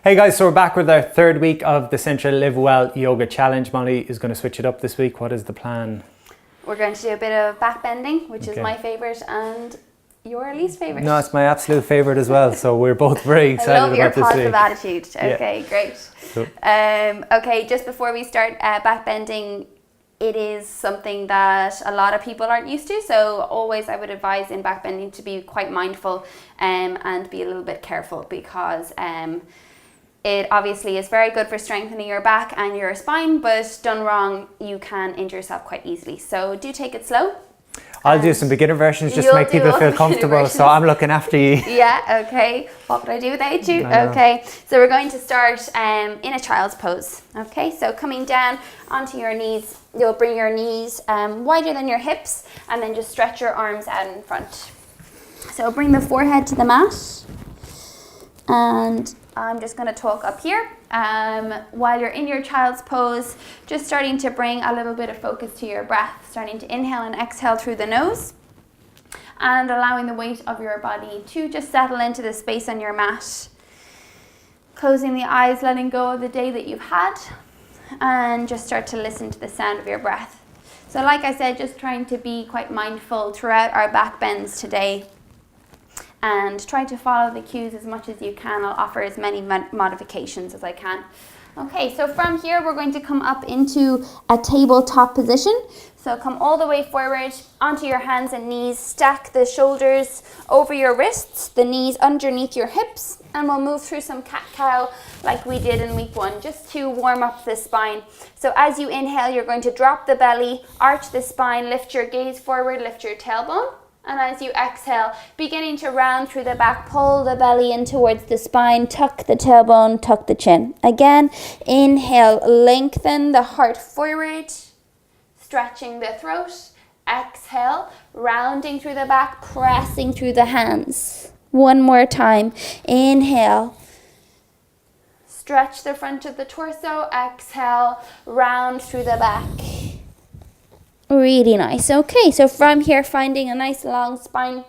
Hey guys, so we're back with our third week of the Central Live Well Yoga Challenge. Molly is going to switch it up this week. What is the plan? We're going to do a bit of back bending, which is my favourite and your least favourite. No, it's my absolute favourite as well, so we're both very excited about this week. I love your positive attitude. Okay, great. Cool. Okay, just before we start back bending, it is something that a lot of people aren't used to, so always I would advise in back bending to be quite mindful and be a little bit careful, because it obviously is very good for strengthening your back and your spine, but done wrong, you can injure yourself quite easily. So do take it slow. I'll do some beginner versions just to make people feel comfortable, so I'm looking after you. Yeah, okay. What would I do without you? Okay, so we're going to start in a child's pose. Okay, so coming down onto your knees, you'll bring your knees wider than your hips, and then just stretch your arms out in front. So bring the forehead to the mat, and I'm just going to talk up here. While you're in your child's pose, just starting to bring a little bit of focus to your breath, starting to inhale and exhale through the nose, and allowing the weight of your body to just settle into the space on your mat. Closing the eyes, letting go of the day that you've had, and just start to listen to the sound of your breath. So like I said, just trying to be quite mindful throughout our back bends today, and try to follow the cues as much as you can. I'll offer as many modifications as I can. Okay, so from here we're going to come up into a tabletop position. So come all the way forward onto your hands and knees, stack the shoulders over your wrists, the knees underneath your hips, and we'll move through some cat-cow like we did in week 1, just to warm up the spine. So as you inhale, you're going to drop the belly, arch the spine, lift your gaze forward, lift your tailbone. And as you exhale, beginning to round through the back, pull the belly in towards the spine, tuck the tailbone, tuck the chin. Again, inhale, lengthen the heart forward, stretching the throat. Exhale, rounding through the back, pressing through the hands. One more time. Inhale, stretch the front of the torso. Exhale, round through the back. Really nice. Okay, so from here, finding a nice long spine,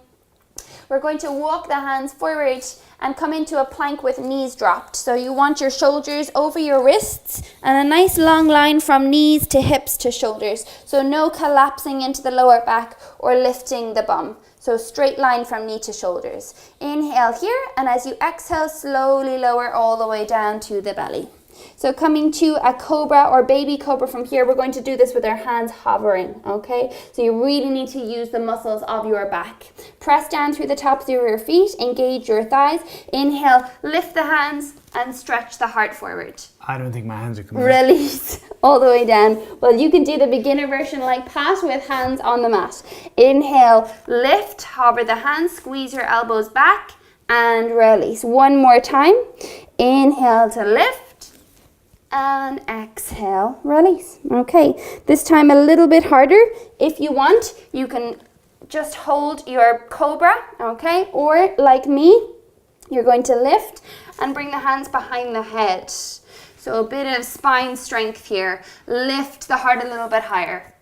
we're going to walk the hands forward and come into a plank with knees dropped. So you want your shoulders over your wrists and a nice long line from knees to hips to shoulders. So no collapsing into the lower back or lifting the bum. So straight line from knee to shoulders. Inhale here, and as you exhale, slowly lower all the way down to the belly. So coming to a cobra or baby cobra from here, we're going to do this with our hands hovering, okay? So you really need to use the muscles of your back. Press down through the tops of your feet, engage your thighs. Inhale, lift the hands and stretch the heart forward. I don't think my hands are coming Release all the way down. Well, you can do the beginner version like Pat with hands on the mat. Inhale, lift, hover the hands, squeeze your elbows back and release. One more time. Inhale to lift. And exhale, release. Okay, this time a little bit harder. If you want, you can just hold your cobra, okay? Or like me, you're going to lift and bring the hands behind the head. So a bit of spine strength here. Lift the heart a little bit higher.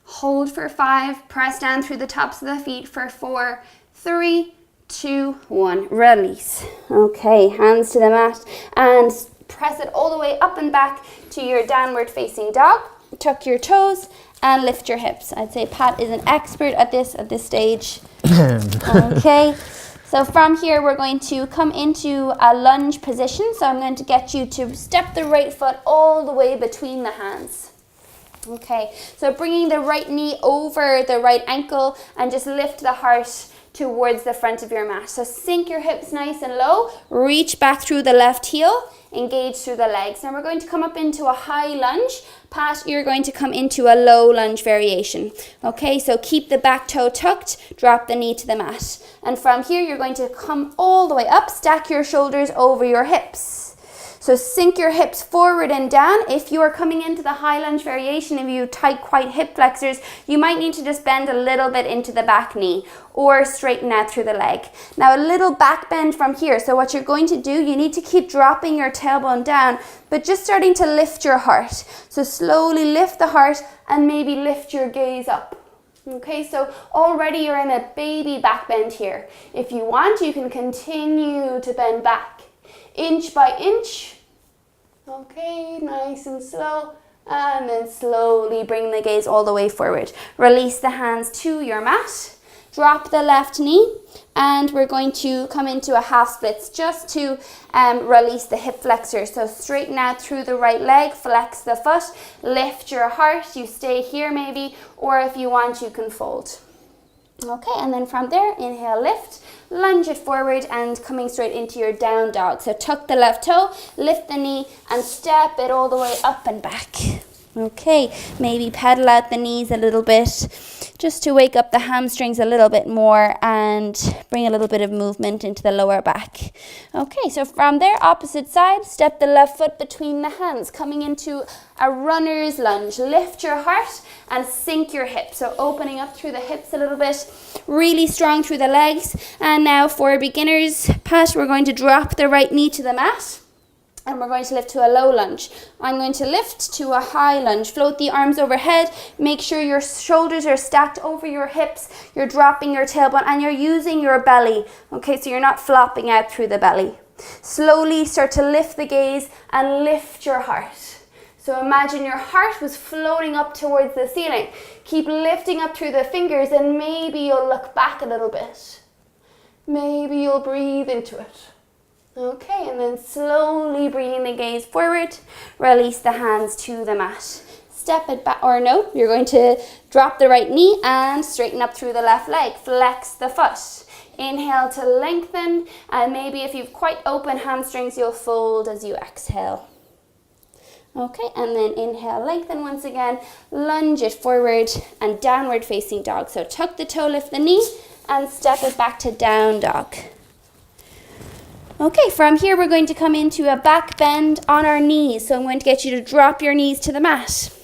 Hold for 5, press down through the tops of the feet for 4, 3, 2, 1. Release. Okay, hands to the mat and press it all the way up and back to your downward facing dog. Tuck your toes and lift your hips. I'd say Pat is an expert at this stage. Okay, so from here we're going to come into a lunge position. So I'm going to get you to step the right foot all the way between the hands. Okay, so bringing the right knee over the right ankle and just lift the heart towards the front of your mat. So sink your hips nice and low, reach back through the left heel, engage through the legs. Now we're going to come up into a high lunge. Pat, you're going to come into a low lunge variation. Okay, so keep the back toe tucked, drop the knee to the mat. And from here, you're going to come all the way up, stack your shoulders over your hips. So sink your hips forward and down. If you are coming into the high lunge variation, if you tight quite hip flexors, you might need to just bend a little bit into the back knee or straighten out through the leg. Now a little back bend from here. So what you're going to do, you need to keep dropping your tailbone down, but just starting to lift your heart. So slowly lift the heart and maybe lift your gaze up. Okay, so already you're in a baby back bend here. If you want, you can continue to bend back. inch by inch. Okay, nice and slow. And then slowly bring the gaze all the way forward. Release the hands to your mat. Drop the left knee. And we're going to come into a half splits just to release the hip flexor. So straighten out through the right leg, flex the foot, lift your heart. You stay here maybe, or if you want, you can fold. Okay, and then from there, inhale, lift, lunge it forward and coming straight into your down dog. So tuck the left toe, lift the knee and step it all the way up and back. Okay, maybe pedal out the knees a little bit just to wake up the hamstrings a little bit more and bring a little bit of movement into the lower back. Okay, so from there, opposite side, step the left foot between the hands, coming into a runner's lunge. Lift your heart and sink your hips. So opening up through the hips a little bit, really strong through the legs. And now for beginners, Pat, we're going to drop the right knee to the mat. And we're going to lift to a low lunge. I'm going to lift to a high lunge. Float the arms overhead. Make sure your shoulders are stacked over your hips. You're dropping your tailbone and you're using your belly. Okay, so you're not flopping out through the belly. Slowly start to lift the gaze and lift your heart. So imagine your heart was floating up towards the ceiling. Keep lifting up through the fingers and maybe you'll look back a little bit. Maybe you'll breathe into it. Okay, and then slowly bringing the gaze forward, release the hands to the mat. Step it back, or no, you're going to drop the right knee and straighten up through the left leg. Flex the foot. Inhale to lengthen, and maybe if you've quite open hamstrings, you'll fold as you exhale. Okay, and then inhale, lengthen once again, lunge it forward and downward facing dog. So tuck the toe, lift the knee, and step it back to down dog. Okay, from here we're going to come into a back bend on our knees. So I'm going to get you to drop your knees to the mat.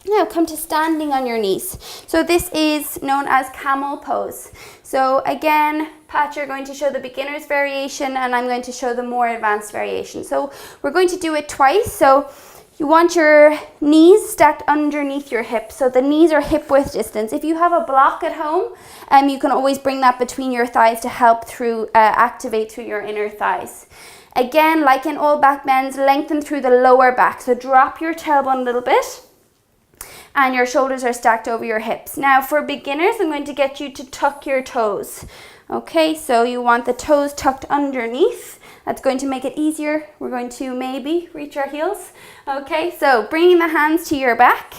Now come to standing on your knees. So this is known as camel pose. So again, Pat, you're going to show the beginner's variation and I'm going to show the more advanced variation. So we're going to do it twice. So you want your knees stacked underneath your hips. So the knees are hip width distance. If you have a block at home, you can always bring that between your thighs to help activate through your inner thighs. Again, like in all back bends, lengthen through the lower back. So drop your tailbone a little bit and your shoulders are stacked over your hips. Now for beginners, I'm going to get you to tuck your toes. Okay, so you want the toes tucked underneath. That's going to make it easier. We're going to maybe reach our heels. Okay, so bringing the hands to your back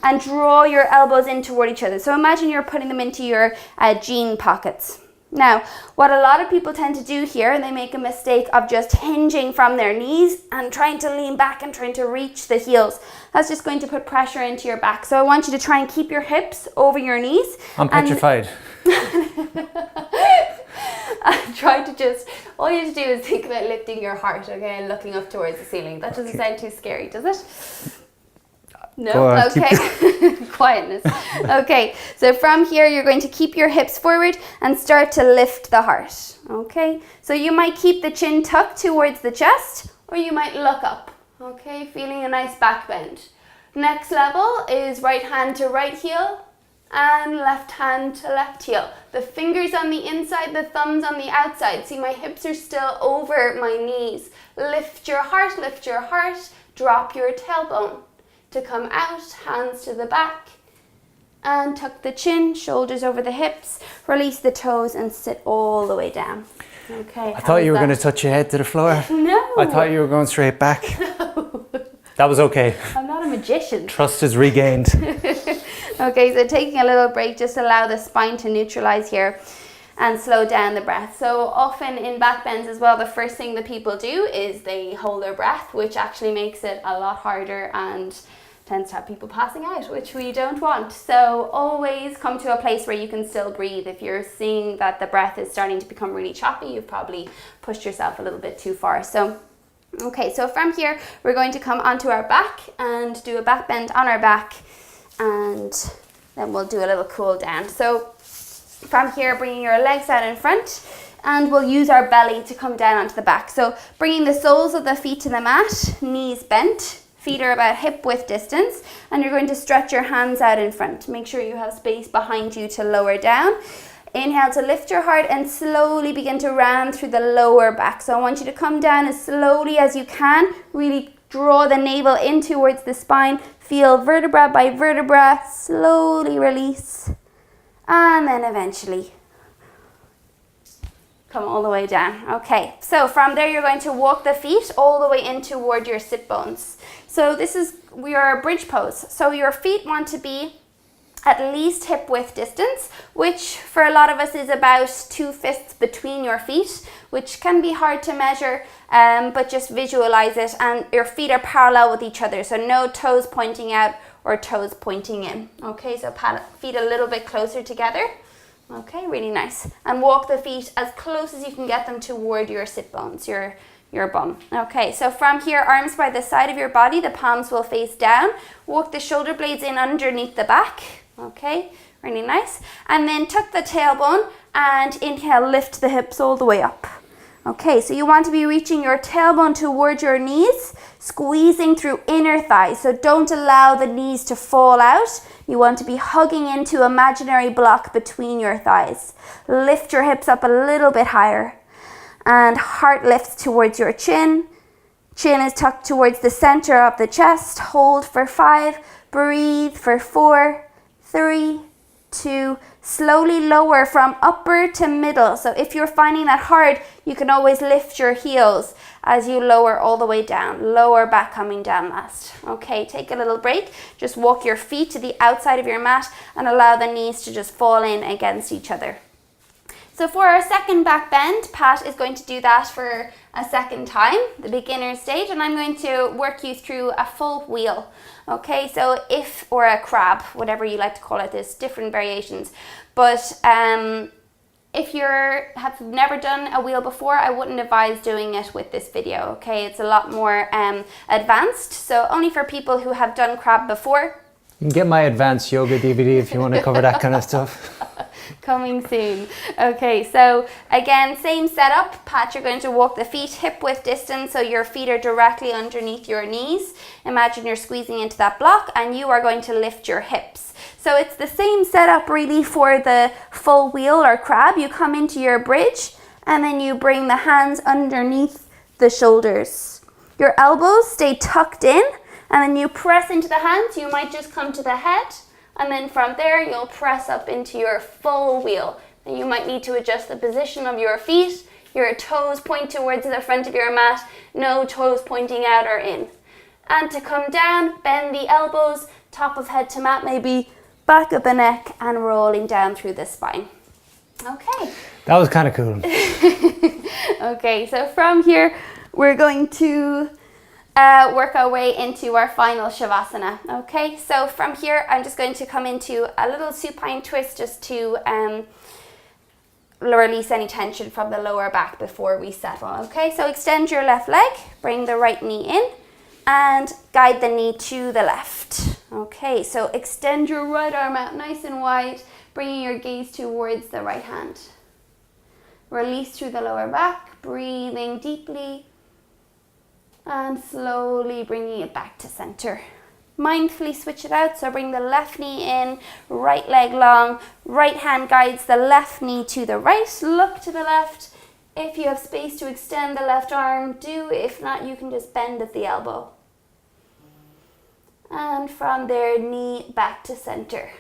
and draw your elbows in toward each other. So imagine you're putting them into your jean pockets. Now, what a lot of people tend to do here, and they make a mistake of just hinging from their knees and trying to lean back and trying to reach the heels. That's just going to put pressure into your back. So I want you to try and keep your hips over your knees. I'm petrified. Try to just, all you have to do is think about lifting your heart, okay, and looking up towards the ceiling. That doesn't sound too scary, does it? No? On, okay. Quietness. Okay, so from here you're going to keep your hips forward and start to lift the heart. Okay, so you might keep the chin tucked towards the chest or you might look up. Okay, feeling a nice back bend. Next level is right hand to right heel and left hand to left heel. The fingers on the inside, the thumbs on the outside. See, my hips are still over my knees. Lift your heart, drop your tailbone to come out, hands to the back, and tuck the chin, shoulders over the hips, release the toes and sit all the way down. Okay. I thought you were going to touch your head to the floor. No. I thought you were going straight back. No. That was okay. I'm not a magician. Trust is regained. Okay, so taking a little break, just allow the spine to neutralize here and slow down the breath. So often in back bends as well, the first thing that people do is they hold their breath, which actually makes it a lot harder and tends to have people passing out, which we don't want. So always come to a place where you can still breathe. If you're seeing that the breath is starting to become really choppy, you've probably pushed yourself a little bit too far. So okay, so from here we're going to come onto our back and do a back bend on our back, and then we'll do a little cool down. So from here, bringing your legs out in front, and we'll use our belly to come down onto the back. So bringing the soles of the feet to the mat, knees bent, feet are about hip width distance, and you're going to stretch your hands out in front. Make sure you have space behind you to lower down. Inhale to lift your heart and slowly begin to round through the lower back. So I want you to come down as slowly as you can. Really draw the navel in towards the spine. Feel vertebra by vertebra. Slowly release. And then eventually come all the way down. Okay, so from there you're going to walk the feet all the way in toward your sit bones. So this is your bridge pose. So your feet want to be at least hip width distance, which for a lot of us is about 2 fists between your feet, which can be hard to measure, but just visualize it. And your feet are parallel with each other, so no toes pointing out or toes pointing in. Okay, so feet a little bit closer together. Okay, really nice. And walk the feet as close as you can get them toward your sit bones, your bum. Okay, so from here, arms by the side of your body, the palms will face down. Walk the shoulder blades in underneath the back. Okay, really nice. And then tuck the tailbone and inhale, lift the hips all the way up. Okay, so you want to be reaching your tailbone towards your knees, squeezing through inner thighs. So don't allow the knees to fall out. You want to be hugging into imaginary block between your thighs. Lift your hips up a little bit higher. And heart lifts towards your chin. Chin is tucked towards the center of the chest. Hold for 5. Breathe for 4, 3, 2. Slowly lower from upper to middle. So if you're finding that hard, you can always lift your heels as you lower all the way down. Lower back coming down last. Okay, take a little break. Just walk your feet to the outside of your mat and allow the knees to just fall in against each other. So for our second back bend, Pat is going to do that for a second time, the beginner stage, and I'm going to work you through a full wheel. Okay, so or a crab, whatever you like to call it, there's different variations. But if you have never done a wheel before, I wouldn't advise doing it with this video, okay? It's a lot more advanced, so only for people who have done crab before. You can get my advanced yoga DVD if you want to cover that kind of stuff. Coming soon. Okay, so again, same setup. Pat, you're going to walk the feet hip width distance, so your feet are directly underneath your knees. Imagine you're squeezing into that block, and you are going to lift your hips. So it's the same setup really for the full wheel or crab. You come into your bridge, and then you bring the hands underneath the shoulders. Your elbows stay tucked in, and then you press into the hands. You might just come to the head. And then from there, you'll press up into your full wheel. And you might need to adjust the position of your feet. Your toes point towards the front of your mat. No toes pointing out or in. And to come down, bend the elbows, top of head to mat, maybe back of the neck and rolling down through the spine. Okay. That was kind of cool. Okay, so from here, we're going to work our way into our final Shavasana. Okay, so from here I'm just going to come into a little supine twist just to release any tension from the lower back before we settle. Okay, so extend your left leg, bring the right knee in and guide the knee to the left. Okay, so extend your right arm out nice and wide, bringing your gaze towards the right hand. Release through the lower back, breathing deeply and slowly bringing it back to center. Mindfully switch it out, so bring the left knee in, right leg long, right hand guides the left knee to the right, look to the left. If you have space to extend the left arm, do. If not, you can just bend at the elbow. And from there, knee back to center.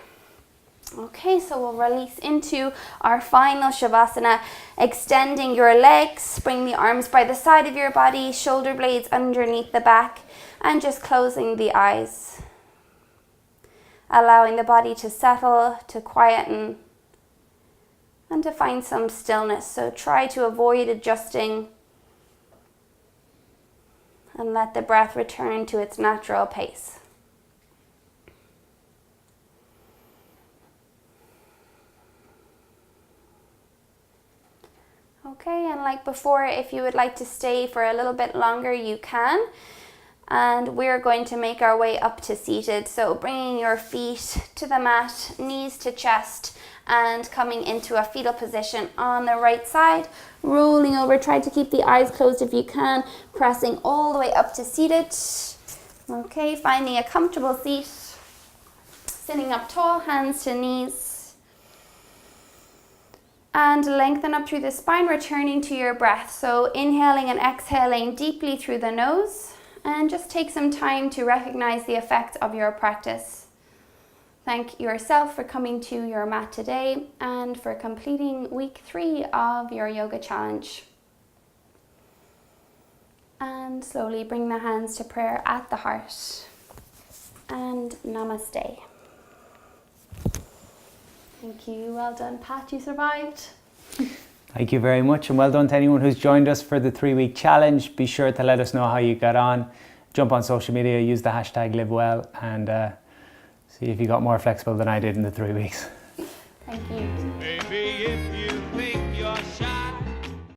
Okay, so we'll release into our final Shavasana, extending your legs, bring the arms by the side of your body, shoulder blades underneath the back, and just closing the eyes. Allowing the body to settle, to quieten, and to find some stillness. So try to avoid adjusting and let the breath return to its natural pace. Okay, and like before, if you would like to stay for a little bit longer, you can. And we're going to make our way up to seated. So bringing your feet to the mat, knees to chest, and coming into a fetal position on the right side. Rolling over, try to keep the eyes closed if you can, pressing all the way up to seated. Okay, finding a comfortable seat. Sitting up tall, hands to knees. And lengthen up through the spine, returning to your breath. So inhaling and exhaling deeply through the nose. And just take some time to recognize the effects of your practice. Thank yourself for coming to your mat today and for completing week 3 of your yoga challenge. And slowly bring the hands to prayer at the heart. And namaste. Thank you. Well done, Pat. You survived. Thank you very much, and well done to anyone who's joined us for the 3-week challenge. Be sure to let us know how you got on. Jump on social media, use the hashtag LiveWell, and see if you got more flexible than I did in the 3 weeks. Thank you.